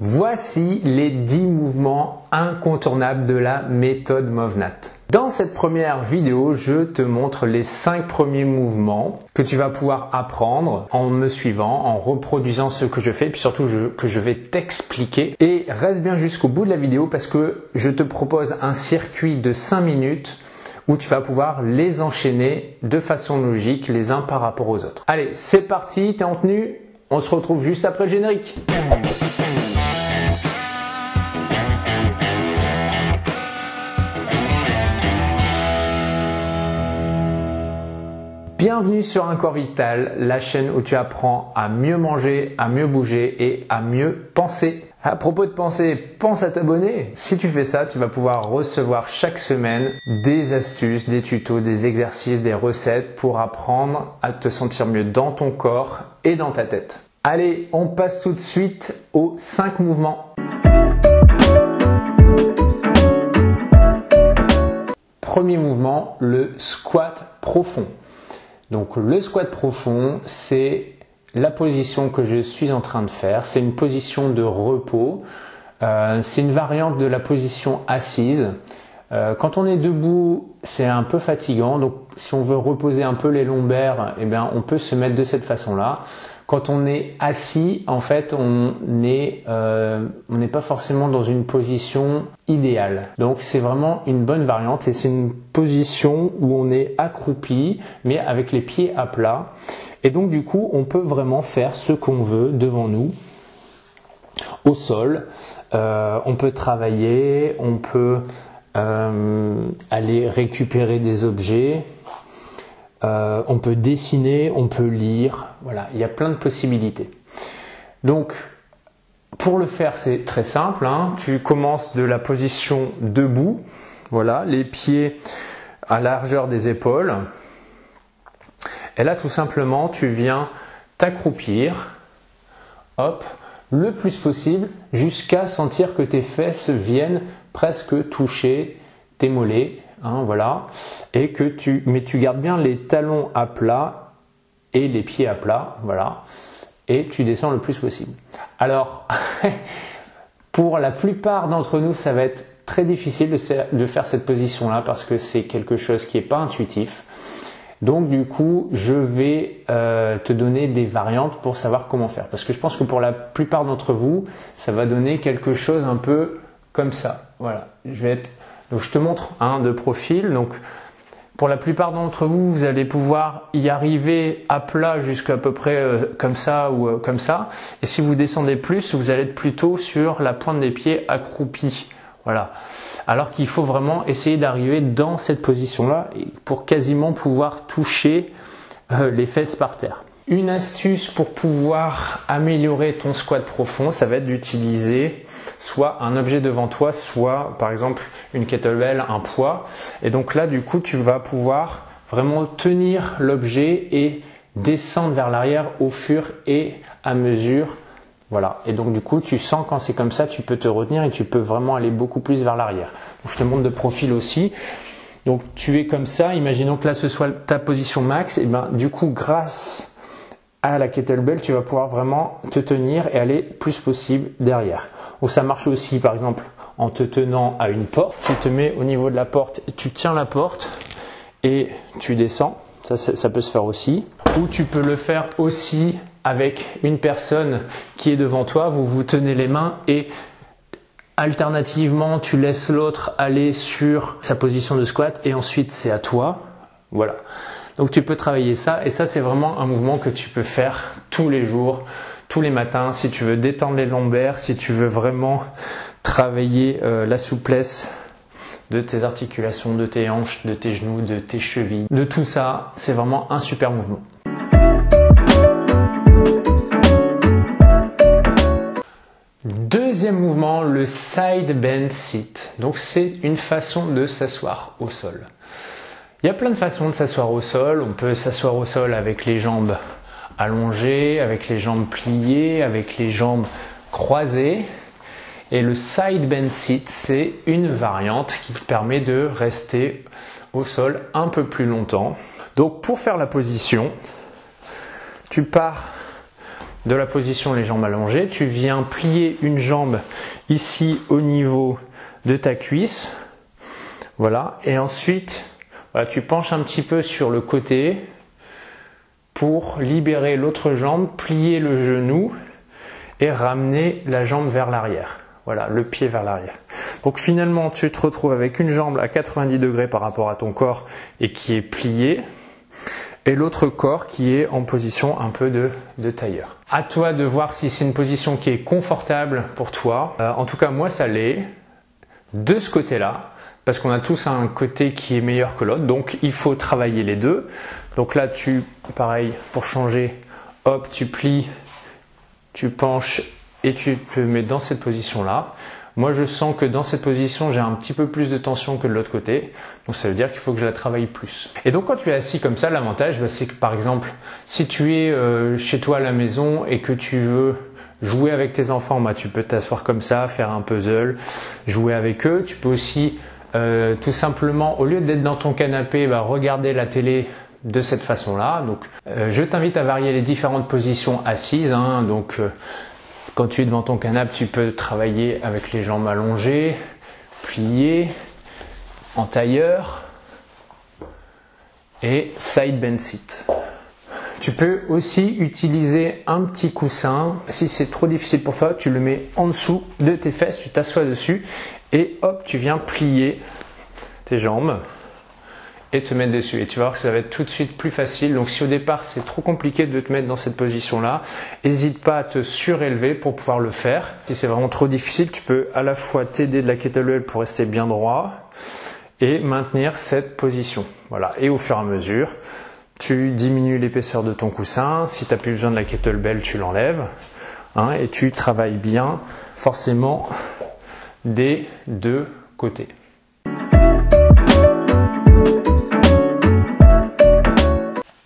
Voici les 10 mouvements incontournables de la méthode MovNat. Dans cette première vidéo, je te montre les 5 premiers mouvements que tu vas pouvoir apprendre en me suivant, en reproduisant ce que je fais, et puis surtout que je vais t'expliquer. Et reste bien jusqu'au bout de la vidéo parce que je te propose un circuit de 5 minutes où tu vas pouvoir les enchaîner de façon logique les uns par rapport aux autres. Allez, c'est parti, t'es en tenue, on se retrouve juste après le générique. Bienvenue sur Un Corps Vital, la chaîne où tu apprends à mieux manger, à mieux bouger et à mieux penser. À propos de penser, pense à t'abonner. Si tu fais ça, tu vas pouvoir recevoir chaque semaine des astuces, des tutos, des exercices, des recettes pour apprendre à te sentir mieux dans ton corps et dans ta tête. Allez, on passe tout de suite aux 5 mouvements. Premier mouvement, le squat profond. Donc le squat profond, c'est la position que je suis en train de faire. C'est une position de repos. C'est une variante de la position assise. Quand on est debout, c'est un peu fatigant. Donc si on veut reposer un peu les lombaires, eh bien, on peut se mettre de cette façon-là. Quand on est assis, en fait, on n'est pas forcément dans une position idéale. Donc, c'est vraiment une bonne variante et c'est une position où on est accroupi, mais avec les pieds à plat. Et donc, du coup, on peut vraiment faire ce qu'on veut devant nous, au sol. On peut travailler, on peut aller récupérer des objets. On peut dessiner, on peut lire, voilà, il y a plein de possibilités. Donc, pour le faire, c'est très simple, hein. Tu commences de la position debout, voilà, les pieds à la largeur des épaules. Et là, tout simplement, tu viens t'accroupir, hop, le plus possible, jusqu'à sentir que tes fesses viennent presque toucher tes mollets. Hein, voilà, et que tu gardes bien les talons à plat et les pieds à plat, voilà, et tu descends le plus possible. Alors, pour la plupart d'entre nous, ça va être très difficile de faire cette position-là parce que c'est quelque chose qui n'est pas intuitif. Donc du coup, je vais te donner des variantes pour savoir comment faire. Parce que je pense que pour la plupart d'entre vous, ça va donner quelque chose un peu comme ça. Voilà, donc je te montre de profil. Donc pour la plupart d'entre vous, vous allez pouvoir y arriver à plat jusqu'à peu près comme ça ou comme ça. Et si vous descendez plus, vous allez être plutôt sur la pointe des pieds accroupis. Voilà. Alors qu'il faut vraiment essayer d'arriver dans cette position-là pour quasiment pouvoir toucher les fesses par terre. Une astuce pour pouvoir améliorer ton squat profond, ça va être d'utiliser soit un objet devant toi, soit par exemple une kettlebell, un poids. Et donc là, du coup, tu vas pouvoir vraiment tenir l'objet et descendre vers l'arrière au fur et à mesure. Voilà. Et donc du coup, tu sens quand c'est comme ça, tu peux te retenir et tu peux vraiment aller beaucoup plus vers l'arrière. Donc, je te montre de profil aussi. Donc tu es comme ça. Imaginons que là, ce soit ta position max. Et ben du coup, grâce à la kettlebell, tu vas pouvoir vraiment te tenir et aller plus possible derrière. Donc ça marche aussi par exemple en te tenant à une porte. Tu te mets au niveau de la porte, tu tiens la porte et tu descends. Ça peut se faire aussi. Ou tu peux le faire aussi avec une personne qui est devant toi. Vous vous tenez les mains et alternativement, tu laisses l'autre aller sur sa position de squat et ensuite c'est à toi. Voilà. Donc tu peux travailler ça et ça c'est vraiment un mouvement que tu peux faire tous les jours, tous les matins si tu veux détendre les lombaires, si tu veux vraiment travailler la souplesse de tes articulations, de tes hanches, de tes genoux, de tes chevilles, de tout ça, c'est vraiment un super mouvement. Deuxième mouvement, le side bend sit. Donc c'est une façon de s'asseoir au sol. Il y a plein de façons de s'asseoir au sol. On peut s'asseoir au sol avec les jambes allongées, avec les jambes pliées, avec les jambes croisées. Et le side bend sit, c'est une variante qui permet de rester au sol un peu plus longtemps. Donc pour faire la position, tu pars de la position les jambes allongées, tu viens plier une jambe ici au niveau de ta cuisse. Voilà, et ensuite voilà, tu penches un petit peu sur le côté pour libérer l'autre jambe, plier le genou et ramener la jambe vers l'arrière. Voilà, le pied vers l'arrière. Donc finalement, tu te retrouves avec une jambe à 90 degrés par rapport à ton corps et qui est pliée, et l'autre corps qui est en position un peu de tailleur. À toi de voir si c'est une position qui est confortable pour toi. En tout cas, moi, ça l'est de ce côté-là, parce qu'on a tous un côté qui est meilleur que l'autre, donc il faut travailler les deux. Donc là, pareil, pour changer, hop, tu plies, tu penches et tu te mets dans cette position-là. Moi, je sens que dans cette position, j'ai un petit peu plus de tension que de l'autre côté. Donc, ça veut dire qu'il faut que je la travaille plus. Et donc, quand tu es assis comme ça, l'avantage, c'est que par exemple, si tu es chez toi à la maison et que tu veux jouer avec tes enfants, tu peux t'asseoir comme ça, faire un puzzle, jouer avec eux. Tu peux aussi tout simplement, au lieu d'être dans ton canapé, regarder la télé de cette façon-là. Donc, je t'invite à varier les différentes positions assises. Quand tu es devant ton canapé, tu peux travailler avec les jambes allongées, pliées, en tailleur et side bend sit. Tu peux aussi utiliser un petit coussin. Si c'est trop difficile pour toi, tu le mets en dessous de tes fesses, tu t'assois dessus et hop, tu viens plier tes jambes et te mettre dessus. Et tu vas voir que ça va être tout de suite plus facile. Donc si au départ c'est trop compliqué de te mettre dans cette position-là, n'hésite pas à te surélever pour pouvoir le faire. Si c'est vraiment trop difficile, tu peux à la fois t'aider de la kettlebell pour rester bien droit et maintenir cette position. Voilà. Et au fur et à mesure, tu diminues l'épaisseur de ton coussin. Si tu n'as plus besoin de la kettlebell, tu l'enlèves. Et tu travailles bien forcément des deux côtés.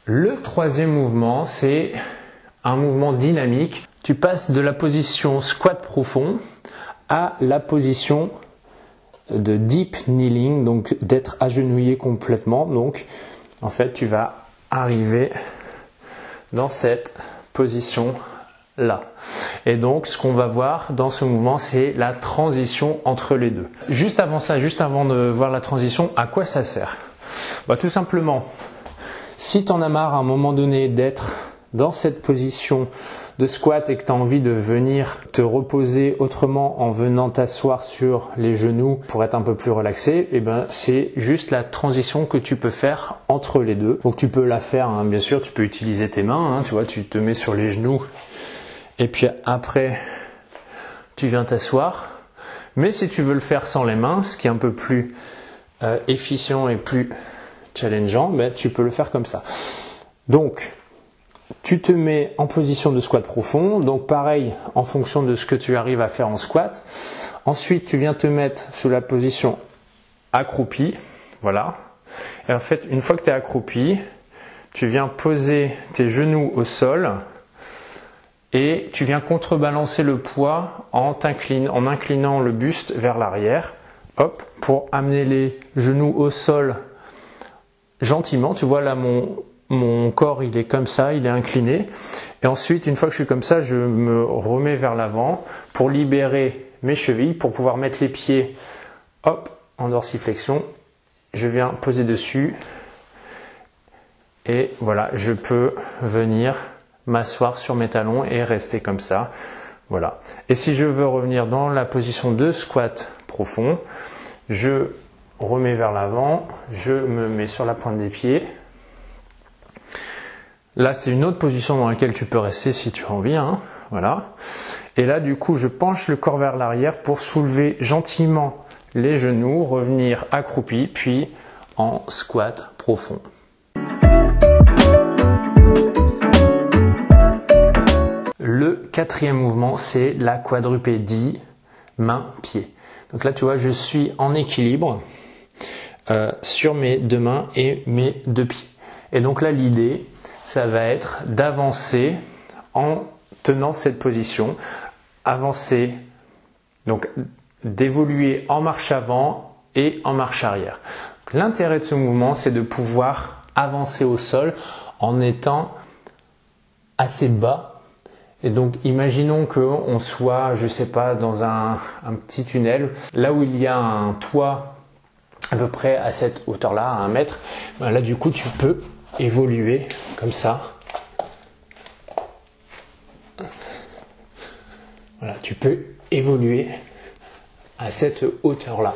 Le troisième mouvement, c'est un mouvement dynamique. Tu passes de la position squat profond à la position de deep kneeling, donc d'être agenouillé complètement. Donc, en fait, tu vas arriver dans cette position-là. Et donc, ce qu'on va voir dans ce mouvement, c'est la transition entre les deux. Juste avant ça, juste avant de voir la transition, à quoi ça sert ? Tout simplement, si tu en as marre à un moment donné d'être dans cette position de squat et que tu as envie de venir te reposer autrement en venant t'asseoir sur les genoux pour être un peu plus relaxé, c'est juste la transition que tu peux faire entre les deux. Donc tu peux la faire, bien sûr, tu peux utiliser tes mains, tu vois, tu te mets sur les genoux et puis après tu viens t'asseoir. Mais si tu veux le faire sans les mains, ce qui est un peu plus efficient et plus challengeant, tu peux le faire comme ça. Donc, tu te mets en position de squat profond. Donc, pareil, en fonction de ce que tu arrives à faire en squat. Ensuite, tu viens te mettre sous la position accroupi. Voilà. Et en fait, une fois que tu es accroupi, tu viens poser tes genoux au sol et tu viens contrebalancer le poids en inclinant le buste vers l'arrière. Hop, pour amener les genoux au sol gentiment. Tu vois là, mon corps il est comme ça, il est incliné. Et ensuite, une fois que je suis comme ça, je me remets vers l'avant pour libérer mes chevilles, pour pouvoir mettre les pieds, hop, en dorsiflexion. Je viens poser dessus. Et voilà, je peux venir m'asseoir sur mes talons et rester comme ça. Voilà. Et si je veux revenir dans la position de squat profond, je remets vers l'avant, je me mets sur la pointe des pieds. Là, c'est une autre position dans laquelle tu peux rester si tu as envie. Voilà. Et là, du coup, je penche le corps vers l'arrière pour soulever gentiment les genoux, revenir accroupi, puis en squat profond. Le quatrième mouvement, c'est la quadrupédie main-pied. Donc là, tu vois, je suis en équilibre sur mes deux mains et mes deux pieds. Et donc là, l'idée, ça va être d'avancer en tenant cette position. Avancer, donc d'évoluer en marche avant et en marche arrière. L'intérêt de ce mouvement, c'est de pouvoir avancer au sol en étant assez bas Et donc, imaginons qu'on soit, je sais pas, dans un petit tunnel, là où il y a un toit à peu près à cette hauteur-là, à 1 mètre. Ben là, du coup, tu peux évoluer comme ça. Voilà, tu peux évoluer à cette hauteur-là.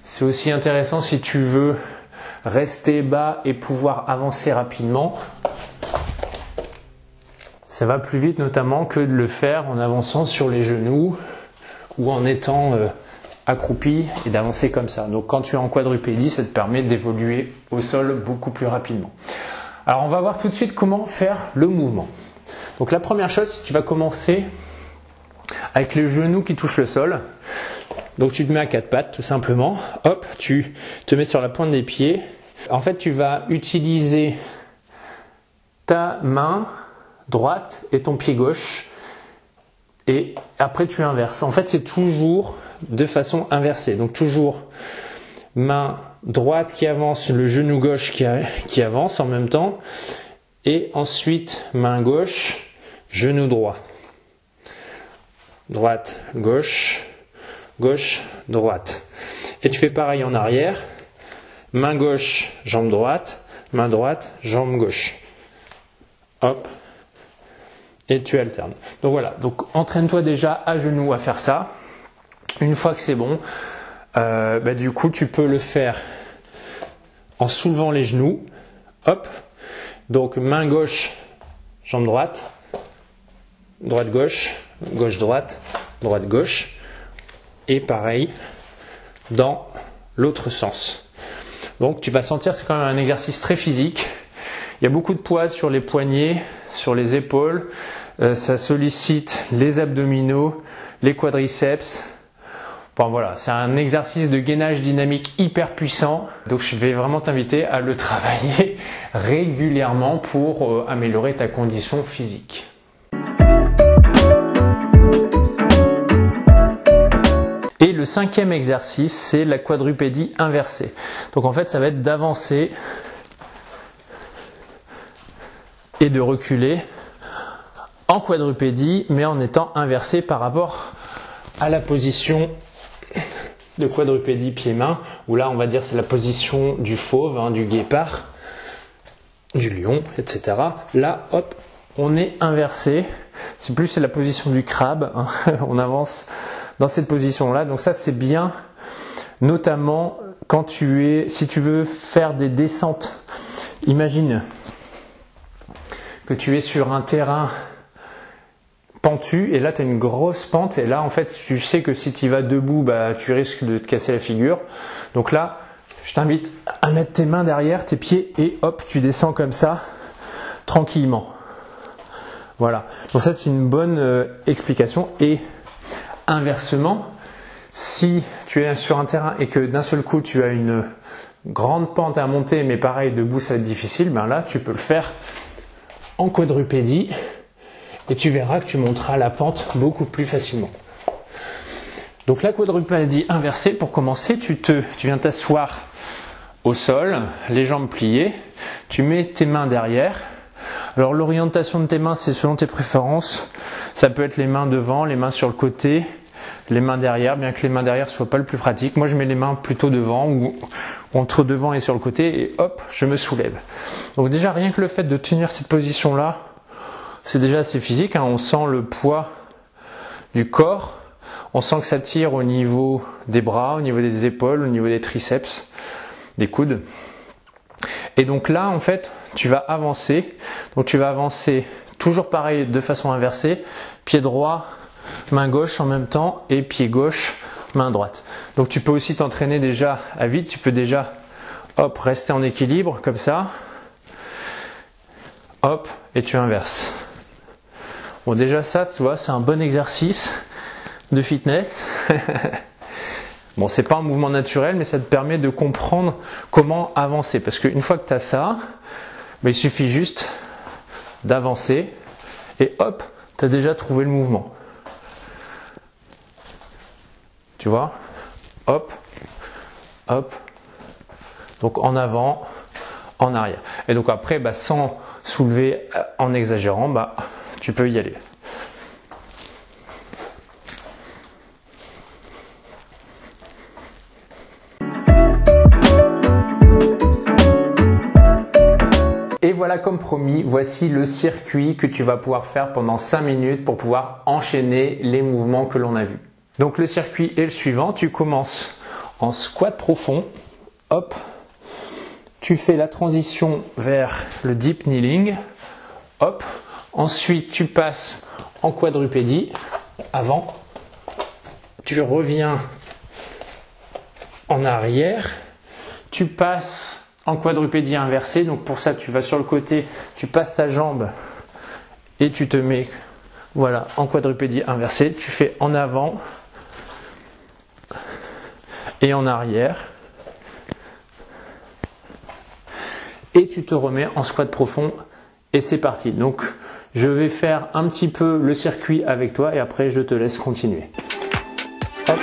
C'est aussi intéressant si tu veux rester bas et pouvoir avancer rapidement. Ça va plus vite notamment que de le faire en avançant sur les genoux ou en étant accroupi et d'avancer comme ça. Donc quand tu es en quadrupédie, ça te permet d'évoluer au sol beaucoup plus rapidement. Alors on va voir tout de suite comment faire le mouvement. Donc la première chose, tu vas commencer avec les genoux qui touchent le sol. Donc tu te mets à 4 pattes tout simplement. Hop, tu te mets sur la pointe des pieds. En fait, tu vas utiliser ta main droite et ton pied gauche. Et après, tu inverses. En fait, c'est toujours de façon inversée. Donc toujours main droite qui avance, le genou gauche qui avance en même temps. Et ensuite, main gauche, genou droit. Droite, gauche, gauche, droite. Et tu fais pareil en arrière. Main gauche, jambe droite. Main droite, jambe gauche. Hop. Et tu alternes. Donc voilà. Donc entraîne-toi déjà à genoux à faire ça. Une fois que c'est bon, du coup, tu peux le faire en soulevant les genoux. Hop. Donc main gauche, jambe droite. Droite-gauche, gauche-droite, droite-gauche. Et pareil dans l'autre sens. Donc tu vas sentir, c'est quand même un exercice très physique. Il y a beaucoup de poids sur les poignets, sur les épaules. Ça sollicite les abdominaux, les quadriceps. Bon voilà, c'est un exercice de gainage dynamique hyper puissant. Donc je vais vraiment t'inviter à le travailler régulièrement pour améliorer ta condition physique. Et le 5e exercice, c'est la quadrupédie inversée. Donc en fait, ça va être d'avancer et de reculer en quadrupédie, mais en étant inversé par rapport à la position de quadrupédie pied-main, où là, on va dire, c'est la position du fauve, du guépard, du lion, etc. Là, hop, on est inversé. C'est la position du crabe. On avance dans cette position-là. Donc ça, c'est bien, notamment si tu veux faire des descentes. Imagine que tu es sur un terrain pentu et là, tu as une grosse pente. Et là, en fait, tu sais que si tu y vas debout, tu risques de te casser la figure. Donc là, je t'invite à mettre tes mains derrière, tes pieds et hop, tu descends comme ça, tranquillement. Voilà. Donc ça, c'est une bonne explication. Et inversement, si tu es sur un terrain et que d'un seul coup tu as une grande pente à monter, mais pareil, debout ça va être difficile, là tu peux le faire en quadrupédie et tu verras que tu monteras la pente beaucoup plus facilement. Donc la quadrupédie inversée, pour commencer, tu viens t'asseoir au sol, les jambes pliées, tu mets tes mains derrière. Alors l'orientation de tes mains, c'est selon tes préférences. Ça peut être les mains devant, les mains sur le côté, les mains derrière, bien que les mains derrière ne soient pas le plus pratique. Moi, je mets les mains plutôt devant ou entre devant et sur le côté et hop, je me soulève. Donc déjà, rien que le fait de tenir cette position-là, c'est déjà assez physique. On sent le poids du corps, on sent que ça tire au niveau des bras, au niveau des épaules, au niveau des triceps, des coudes. Et donc là, en fait, tu vas avancer. Donc tu vas avancer toujours pareil de façon inversée, pied droit, main gauche en même temps et pied gauche, main droite. Donc tu peux aussi t'entraîner déjà à vide, tu peux déjà rester en équilibre comme ça. Hop, et tu inverses. Bon, déjà ça, tu vois, c'est un bon exercice de fitness. Bon, c'est pas un mouvement naturel, mais ça te permet de comprendre comment avancer. Parce qu'une fois que tu as ça, il suffit juste d'avancer et hop, tu as déjà trouvé le mouvement. Tu vois? Hop, hop. Donc en avant, en arrière. Et donc après, sans soulever en exagérant, bah, tu peux y aller. Et voilà, comme promis, voici le circuit que tu vas pouvoir faire pendant 5 minutes pour pouvoir enchaîner les mouvements que l'on a vus. Donc le circuit est le suivant, tu commences en squat profond, hop, tu fais la transition vers le deep kneeling, hop, ensuite tu passes en quadrupédie, avant, tu reviens en arrière, tu passes en quadrupédie inversée, donc pour ça tu vas sur le côté, tu passes ta jambe et tu te mets voilà, en quadrupédie inversée, tu fais en avant et en arrière et tu te remets en squat profond et c'est parti. Donc je vais faire un petit peu le circuit avec toi et après je te laisse continuer. Hop.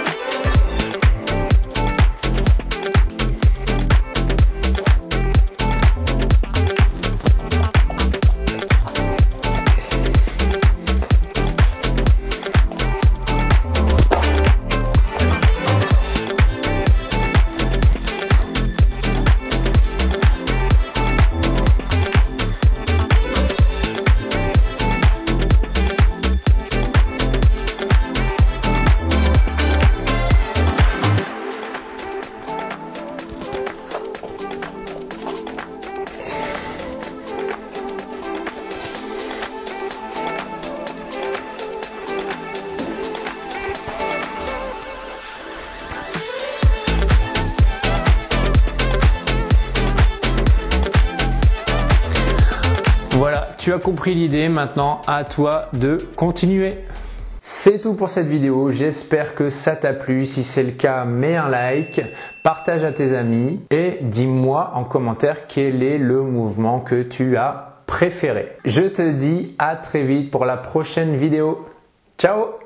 Voilà, tu as compris l'idée, maintenant à toi de continuer. C'est tout pour cette vidéo, j'espère que ça t'a plu. Si c'est le cas, mets un like, partage à tes amis et dis-moi en commentaire quel est le mouvement que tu as préféré. Je te dis à très vite pour la prochaine vidéo. Ciao!